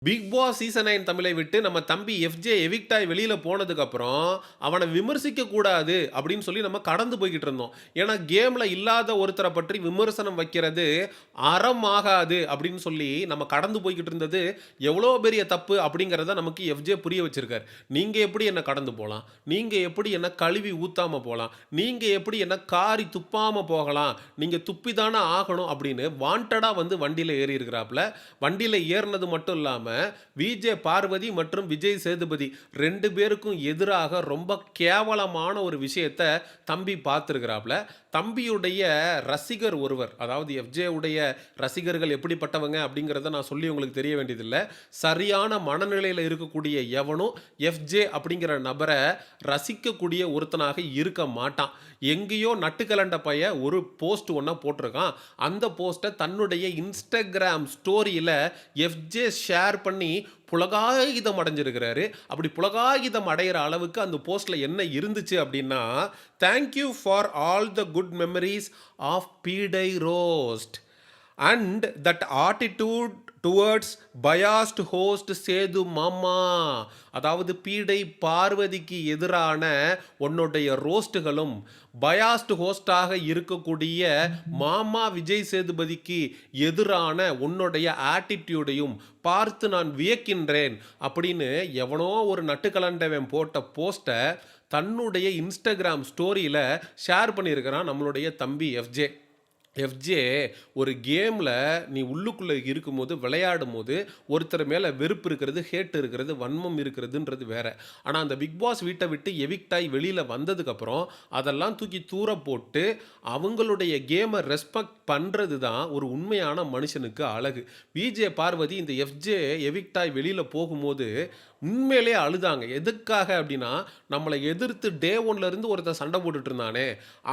Big Boss season 9 தமிழை விட்டு நம்ம தம்பி எஃப்ஜே எவிக்ட் ஆயி வெளியில போனதுக்கப்புறம், அவன விமர்சிக்க கூடாது அப்படின்னு சொல்லி நம்ம கடந்து போய்க்கிட்டு இருந்தோம். ஏன்னா கேம்ல இல்லாத ஒருத்தர பற்றி விமர்சனம் வைக்கிறது அறம் ஆகாது அப்படின்னு சொல்லி நம்ம கடந்து போய்க்கிட்டு இருந்தது எவ்வளோ பெரிய தப்பு அப்படிங்கிறத நமக்கு எஃப்ஜே புரிய வச்சிருக்காரு. நீங்க எப்படி என்ன கடந்து போலாம்? நீங்க எப்படி என்ன கழுவி ஊத்தாம போலாம்? நீங்க எப்படி என்ன காரி துப்பாம போகலாம்? நீங்க துப்பி தானே ஆகணும் அப்படின்னு வாண்டடா வந்து வண்டியில ஏறி இருக்கிறாப்ல. வண்டியில ஏறுனது மட்டும் இல்லாம விஜே பார்வதி மற்றும் விஜய் சேதுபதி 2 பேருக்கும் எதிராக ரொம்ப கேவலமான ஒரு விஷயத்த தம்பி பார்த்திருக்கிறாப்ல. தம்பியுடைய ரசிகர் ஒருவர், அதாவது எஃப்ஜே உடைய ரசிகர்கள் எப்படிப்பட்டவங்க அப்படிங்கிறத நான் சொல்லி உங்களுக்கு தெரிய வேண்டியதில்ல. சரியான மனநிலையில இருக்கக்கூடிய எவனும் எஃப்ஜே அப்படிங்கிற நபர ரசிக்கக்கூடிய ஒருத்தனாக இருக்க மாட்டான். எங்கேயோ நட்டுக்கலண்ட பையன் ஒரு போஸ்ட் ஒண்ண போட்டிருக்கான். அந்த போஸ்ட்ட தன்னுடைய இன்ஸ்டாகிராம் ஸ்டோரியில எஃப்ஜே ஷேர் பண்ணி புளகாகிதம் அடைஞ்சிருக்கிறாரு. அப்படி புளகாகிதம் அடையிற அளவுக்கு அந்த போஸ்ட்ல என்ன இருந்துச்சு அப்படின்னா, "thank you for all the good memories of பீடை roast and that attitude towards biased host Sethu மாமா." அதாவது பீடை பார்வதிக்கு எதிரான உன்னுடைய ரோஸ்ட்டுகளும், பயாஸ்ட் ஹோஸ்டாக இருக்கக்கூடிய மாமா விஜய் சேதுபதிக்கு எதிரான உன்னுடைய ஆட்டிடியூடையும் பார்த்து நான் வியக்கின்றேன் அப்படின்னு எவனோ ஒரு நட்டுக்கலண்டவன் போட்ட போஸ்ட்டை தன்னுடைய இன்ஸ்டாகிராம் ஸ்டோரியில ஷேர் பண்ணியிருக்கிறான் நம்மளுடைய தம்பி எஃப்ஜே. எஃப்ஜே ஒரு கேமில் நீ உள்ளுக்குள்ளே இருக்கும்போது விளையாடும்போது ஒருத்தர் மேலே வெறுப்பு இருக்கிறது, ஹேட் இருக்கிறது, வன்மம் இருக்கிறதுன்றது வேற. ஆனால் அந்த பிக் பாஸ் வீட்டை விட்டு எவிக்ட் ஆகி வெளியில் வந்ததுக்கப்புறம் அதெல்லாம் தூக்கி தூர போட்டு அவங்களுடைய கேமை ரெஸ்பெக்ட் பண்ணுறது தான் ஒரு உண்மையான மனுஷனுக்கு அழகு. விஜே பார்வதி இந்த எஃப்ஜே எவிக்ட் ஆகி வெளியில் போகும்போது உண்மையிலே அழுதாங்க. எதுக்காக அப்படின்னா, நம்மளை எதிர்த்து டே ஒன்லேருந்து ஒருத்தன் சண்டை போட்டுட்டு இருந்தானே,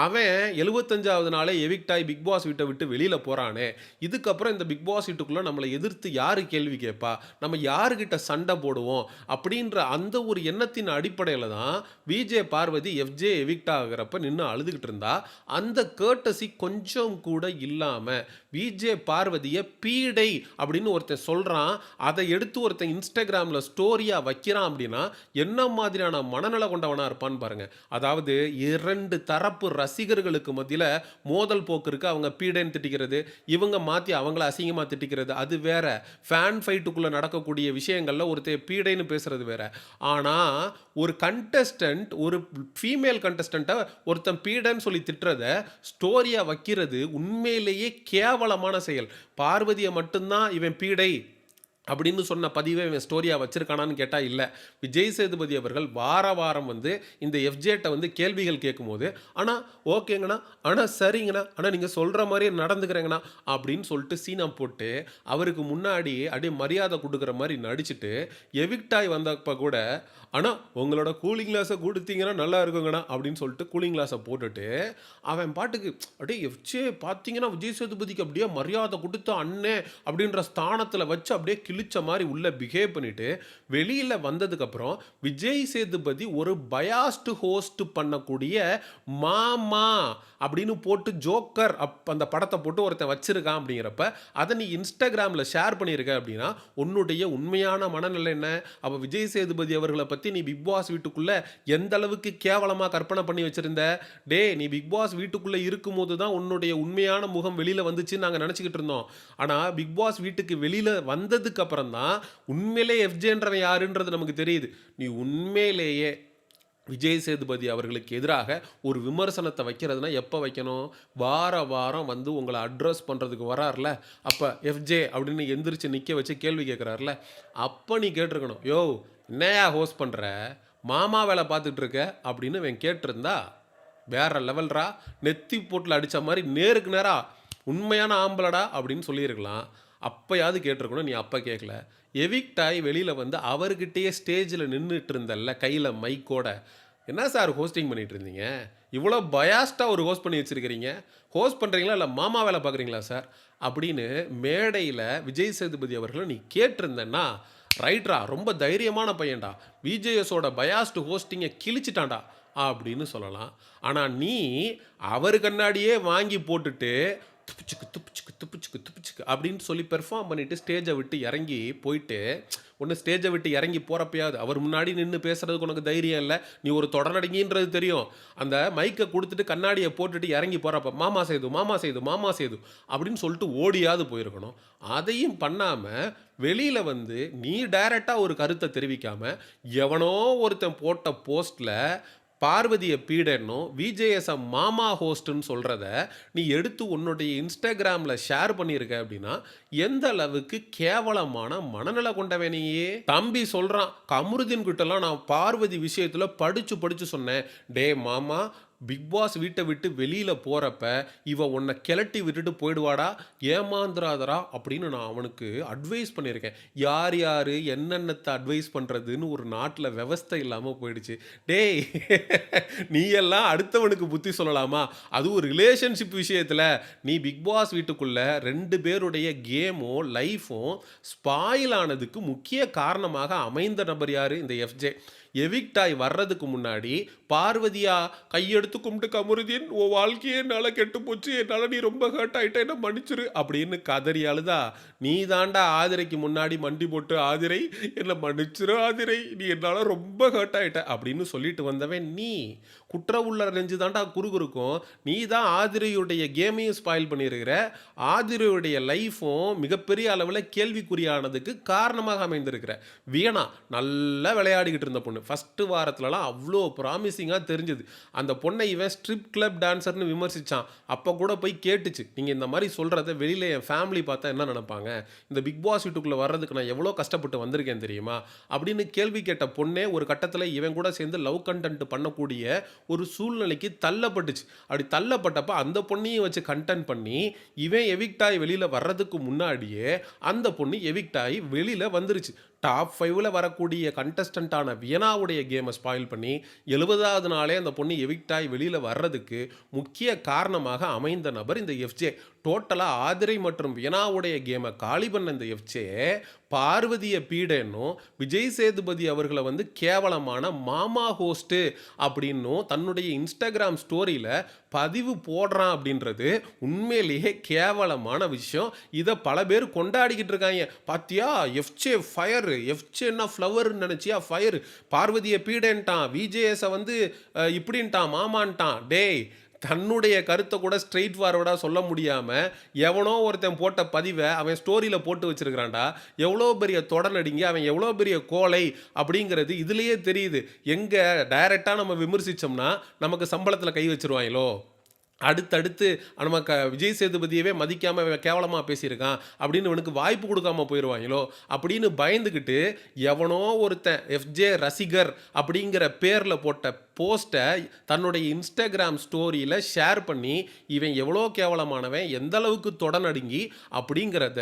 அவன் 75வது நாளே எவிக்ட் ஆகி பிக் பாஸ் வீட்டை விட்டு வெளியில் போகிறானே, இதுக்கப்புறம் இந்த பிக் பாஸ் வீட்டுக்குள்ளே நம்மளை எதிர்த்து யார் கேள்வி கேட்பா, நம்ம யாருக்கிட்ட சண்டை போடுவோம் அப்படின்ற அந்த ஒரு எண்ணத்தின் அடிப்படையில் தான் விஜே பார்வதி எஃப்ஜே எவிக்ட் ஆகிறப்ப நின்று அழுதுகிட்டு இருந்தா. அந்த கேர்டசி கொஞ்சம் கூட இல்லாமல் விஜே பார்வதியை பீடை அப்படின்னு ஒருத்தன் சொல்கிறான், அதை எடுத்து ஒருத்தன் இன்ஸ்டாகிராமில் ஸ்டோரியாக வைக்கிறான் அப்படின்னா என்ன மாதிரியான மனநல கொண்டவனா இருப்பான்னு பாருங்க. அதாவது 2 தரப்பு ரசிகர்களுக்கு மத்தியில மோதல் போக்கு இருக்கு. அவங்க பீடைன்னு திட்டிக்கிறது, இவங்க மாத்தி அவங்கள அசிங்கமா திட்டிக்கிறது அது வேற. ஃபேன் ஃபைட்டுக்குள்ள நடக்கக்கூடிய விஷயங்கள்ல ஒருத்தர் பீடைன்னு பேசுறது வேற. ஆனா ஒரு கண்டஸ்டன்ட், ஒரு ஃபீமேல் கண்டஸ்டன்ட்டை ஒருத்தன் பீடைன்னு சொல்லி திட்டுறத ஸ்டோரியா வைக்கிறது உண்மையிலேயே கேவலமான செயல். பார்வதியை மட்டும்தான் இவன் பீடை அப்படின்னு சொன்ன பதிவை இவன் ஸ்டோரியாக வச்சிருக்கானான்னு கேட்டால் இல்லை. விஜய் சேதுபதி அவர்கள் வார வாரம் வந்து இந்த எஃப்ஜேட்ட வந்து கேள்விகள் கேட்கும்போது, ஆனால் ஓகேங்கண்ணா, ஆனால் சரிங்கண்ணா, ஆனால் நீங்கள் சொல்கிற மாதிரி நடந்துக்கிறேங்கண்ணா அப்படின்னு சொல்லிட்டு சீனா போட்டு அவருக்கு முன்னாடி அப்படியே மரியாதை கொடுக்குற மாதிரி நடிச்சுட்டு எவிக்ட் ஆகி வந்தப்போ கூட, ஆனால் உங்களோட கூலிங் கிளாஸை கொடுத்தீங்கன்னா நல்லா இருக்குங்கண்ணா அப்படின்னு சொல்லிட்டு கூலிங் கிளாஸை போட்டுட்டு அவன் பாட்டுக்கு அப்படியே எஃப்ஜே பார்த்தீங்கன்னா விஜய் சேதுபதிக்கு அப்படியே மரியாதை கொடுத்து அண்ணே அப்படின்ற ஸ்தானத்தில் வச்சு அப்படியே கிழிச்ச மாதிரி உள்ள பிஹேவ் பண்ணிட்டு வெளியில் வந்ததுக்கப்புறம் விஜய் சேதுபதி ஒரு பயாஸ்டு ஹோஸ்ட் பண்ணக்கூடிய மாமா அப்படின்னு போட்டு ஜோக்கர் அந்த படத்தை போட்டு ஒருத்தன் வச்சிருக்கான். அப்படிங்கிறப்ப அதை நீ இன்ஸ்டாகிராமில் ஷேர் பண்ணியிருக்க அப்படின்னா உன்னுடைய உண்மையான மனநிலை என்ன? அப்போ விஜய் சேதுபதி அவர்களை பற்றி நீ பிக் பாஸ் வீட்டுக்குள்ளே எந்த அளவுக்கு கேவலமாக கற்பனை பண்ணி வச்சிருந்த? டே, நீ பிக் பாஸ் வீட்டுக்குள்ளே இருக்கும்போது தான் உன்னுடைய உண்மையான முகம் வெளியில் வந்துச்சுன்னு நாங்கள் நினச்சிக்கிட்டு இருந்தோம். ஆனால் பிக் பாஸ் வீட்டுக்கு வெளியில் வந்ததுக்கு அப்புறம் தான் உண்மையிலே எஃப்ஜேன்றவன் யாருன்றது நமக்கு தெரியுது. நீ உண்மையிலேயே விஜய் சேதுபதி அவர்களுக்கு எதிராக ஒரு விமர்சனத்தை வைக்கிறதுனா எப்போ வைக்கணும்? வார வாரம் வந்து உங்களை அட்ரஸ் பண்ணுறதுக்கு வரார்ல, அப்போ எஃப்ஜே அப்படின்னு எந்திரிச்சு நிற்க வச்சு கேள்வி கேட்குறாருல, அப்போ நீ கேட்டிருக்கணும், யோ என்னையா ஹோஸ்ட் பண்ணுற, மாமா வேலை பார்த்துட்டு இருக்க அப்படின்னு இவன் கேட்டிருந்தா வேற லெவல்ரா, நெத்தி போட்டில் அடித்த மாதிரி நேருக்கு நேராக உண்மையான ஆம்பளடா அப்படின்னு சொல்லியிருக்கலாம். அப்போயாவது கேட்டிருக்கணும், நீ அப்போ கேட்கல. எவிக்ட் ஆகி வெளியில் வந்து அவர்கிட்டயே ஸ்டேஜில் நின்றுட்டு இருந்தல்ல கையில் மைக்கோட, என்ன சார் ஹோஸ்டிங் பண்ணிட்டு இருந்தீங்க? இவ்வளோ பயாஸ்டாக ஒரு ஹோஸ்ட் பண்ணி வச்சுருக்கிறீங்க. ஹோஸ்ட் பண்ணுறீங்களா இல்லை மாமா வேலை பார்க்குறீங்களா சார் அப்படின்னு மேடையில் விஜய் சேதுபதி அவர்களை நீ கேட்டிருந்தேன்னா, ரைட்ரா ரொம்ப தைரியமான பையன்டா, விஜேஎஸோட பயாஸ்டு ஹோஸ்டிங்கை கிழிச்சிட்டான்டா அப்படின்னு சொல்லலாம். ஆனால் நீ அவர் கண்ணாடியே வாங்கி போட்டுட்டு துப்புச்சுக்கு துப்புச்சுக்கு துப்புச்சுக்கு துப்புச்சுக்கு அப்படின்னு சொல்லி பெர்ஃபார்ம் பண்ணிட்டு ஸ்டேஜை விட்டு இறங்கி போயிட்டு ஒன்று ஸ்டேஜை விட்டு இறங்கி போகிறப்பயாவது அவர் முன்னாடி நின்று பேசுறதுக்கு உனக்கு தைரியம் இல்லை, நீ ஒரு தொடர்நடிகின்றது தெரியும், அந்த மைக்கை கொடுத்துட்டு கண்ணாடியை போட்டுட்டு இறங்கி போகிறப்ப மாமா சேது மாமா சேது மாமா சேது அப்படின்னு சொல்லிட்டு ஓடியாவது போயிருக்கணும். அதையும் பண்ணாமல் வெளியில் வந்து நீ டைரெக்டாக ஒரு கருத்தை தெரிவிக்காம எவனோ ஒருத்தன் போட்ட போஸ்ட்டில் பார்வதியை பீடனும் விஜேஎஸ் மாமா ஹோஸ்ட்னு சொல்கிறத நீ எடுத்து உன்னுடைய இன்ஸ்டாகிராமில் ஷேர் பண்ணியிருக்க அப்படின்னா எந்த அளவுக்கு கேவலமான மனநிலை கொண்டவனையே. தம்பி சொல்கிறான், கமருதீன் கிட்டலாம் நான் பார்வதி விஷயத்தில் படித்து சொன்னேன், டே மாமா பிக் பாஸ் வீட்டை விட்டு வெளியில் போகிறப்ப இவ உன்னை கிளட்டி விட்டுட்டு போயிடுவாடா, ஏமாந்துராதரா அப்படின்னு நான் அவனுக்கு அட்வைஸ் பண்ணியிருக்கேன். யார் யார் என்னென்னத்தை அட்வைஸ் பண்ணுறதுன்னு ஒரு நாட்டில் விவஸ்தை இல்லாமல் போயிடுச்சு. டேய் நீ எல்லாம் அடுத்தவனுக்கு புத்தி சொல்லலாமா? அது ஒரு ரிலேஷன்ஷிப் விஷயத்தில் நீ பிக் பாஸ் வீட்டுக்குள்ளே 2 பேருடைய கேமும் லைஃப்பும் ஸ்பாயில் ஆனதுக்கு முக்கிய காரணமாக அமைந்த நபர் யார்? இந்த எஃப்ஜே. எவிக்டாய் வர்றதுக்கு முன்னாடி பார்வதியா கையெடுத்து கும்பிட்டு கமருதீன் உன் வாழ்க்கையே என்னால் கெட்டு போச்சு, என்னால் நீ ரொம்ப ஹர்ட் ஆகிட்ட, என்ன மன்னிச்சிரு அப்படின்னு கதறி அழுதா. நீ தாண்டா ஆதிரைக்கு முன்னாடி மண்டி போட்டு ஆதிரை என்னை மன்னிச்சிரு ஆதிரை, நீ என்னால் ரொம்ப ஹர்ட் ஆகிட்ட அப்படின்னு சொல்லிட்டு வந்தவன் நீ. குற்ற உள்ள நெஞ்சு தாண்டா குறுகுறுக்கும். நீ தான் ஆதிரையுடைய கேமையும் ஸ்பாயில் பண்ணியிருக்கிற, ஆதிரையுடைய லைஃப்பும் மிகப்பெரிய அளவில் கேள்விக்குறியானதுக்கு காரணமாக அமைந்திருக்கிற. வீணா நல்லா விளையாடிக்கிட்டு இருந்த பொண்ணு ஃபஸ்ட்டு வாரத்துலலாம் அவ்வளோ ப்ராமிசிங்காக தெரிஞ்சுது. அந்த பொண்ணை இவன் ஸ்ட்ரிப் கிளப் டான்ஸர்னு விமர்சித்தான். அப்போ கூட போய் கேட்டுச்சு, நீங்கள் இந்த மாதிரி சொல்கிறத வெளியில் என் ஃபேமிலி பார்த்தா என்ன நினைப்பாங்க, இந்த பிக் பாஸ் வீட்டுக்குள்ளே வர்றதுக்கு நான் எவ்வளோ கஷ்டப்பட்டு வந்திருக்கேன் தெரியுமா அப்படின்னு கேள்வி கேட்ட பொண்ணே ஒரு கட்டத்தில் இவன் கூட சேர்ந்து லவ் கண்டென்ட் பண்ணக்கூடிய ஒரு சூழ்நிலைக்கு தள்ளப்பட்டுச்சு. அப்படி தள்ளப்பட்டப்போ அந்த பொண்ணையும் வச்சு கண்டென்ட் பண்ணி இவன் எவிக்டாய் வெளியில் வர்றதுக்கு முன்னாடியே அந்த பொண்ணு எவிக்டாய் வெளியில் வந்துருச்சு. டாப் 5ல் வரக்கூடிய கண்டஸ்டண்ட்டான வியனாவுடைய கேமை ஸ்பாயில் பண்ணி 70வது நாளே அந்த பொண்ணு எவிக்டாய் வெளியில் வர்றதுக்கு முக்கிய காரணமாக அமைந்த நபர் இந்த எஃப்ஜே. டோட்டலாக ஆதிரை மற்றும் வியனாவுடைய கேமை காலி பண்ண இந்த எஃப்ஜே பார்வதியை பீடனும் விஜய் சேதுபதி அவர்களை வந்து கேவலமான மாமா ஹோஸ்ட்டு அப்படின்னும் தன்னுடைய இன்ஸ்டாகிராம் ஸ்டோரியில் பதிவு போடுறான் அப்படின்றது உண்மையிலேயே கேவலமான விஷயம். இதை பல பேர் கொண்டாடிக்கிட்டு இருக்காங்க. பாத்தியா எஃப்ஜே ஃபயர், எஃப்ஜேன்னா ஃப்ளவர்னு நினச்சியா ஃபயர், பார்வதியை பீடன்ட்டான், விஜேஎஸை வந்து இப்படின்ட்டான் மாமான்ட்டான். டேய் தன்னுடைய கருத்தை கூட ஸ்ட்ரெயிட் ஃபார்வர்டாக சொல்ல முடியாமல் எவனோ ஒருத்தன் போட்ட பதிவை அவன் ஸ்டோரியில் போட்டு வச்சுருக்கிறான்டா. எவ்வளோ பெரிய தொடர்நடிங்க, அவன் எவ்வளோ பெரிய கோலை அப்படிங்கிறது இதுலேயே தெரியுது. எங்கே டைரெக்டாக நம்ம விமர்சித்தோம்னா நமக்கு சம்பளத்தில் கை வச்சுருவாங்களோ, அடுத்தடுத்து நம்ம விஜய் சேதுபதியவே மதிக்காமல் கேவலமாக பேசியிருக்கான் அப்படின்னு இவனுக்கு வாய்ப்பு கொடுக்காம போயிடுவாங்களோ அப்படின்னு பயந்துக்கிட்டு எவனோ ஒருத்தன் எஃப்ஜே ரசிகர் அப்படிங்கிற பேரில் போட்ட போஸ்ட்டை தன்னுடைய இன்ஸ்டாகிராம் ஸ்டோரியில் ஷேர் பண்ணி இவன் எவ்வளோ கேவலமானவன், எந்த அளவுக்கு தொடநடுங்கி அப்படிங்கிறத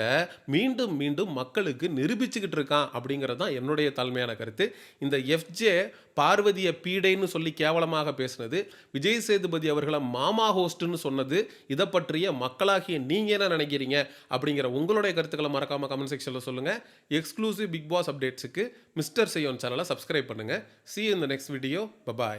மீண்டும் மீண்டும் மக்களுக்கு நிரூபிச்சுக்கிட்டு இருக்கான் அப்படிங்கிறது தான் என்னுடைய தாழ்மையான கருத்து. இந்த எஃப்ஜே பார்வதியை பீடைன்னு சொல்லி கேவலமாக பேசினது, விஜய் சேதுபதி அவர்களை மாமா ஹோஸ்ட்னு சொன்னது, இதை பற்றிய மக்களாகிய நீங்கள் என்ன நினைக்கிறீங்க அப்படிங்கிற உங்களுடைய கருத்துக்களை மறக்காமல் கமெண்ட் செக்ஷனில் சொல்லுங்கள். எக்ஸ்க்ளூசிவ் பிக் பாஸ் அப்டேட்ஸுக்கு மிஸ்டர் செய்யோன் சேனலை சப்ஸ்கிரைப் பண்ணுங்கள். See you in the next video. Bye bye.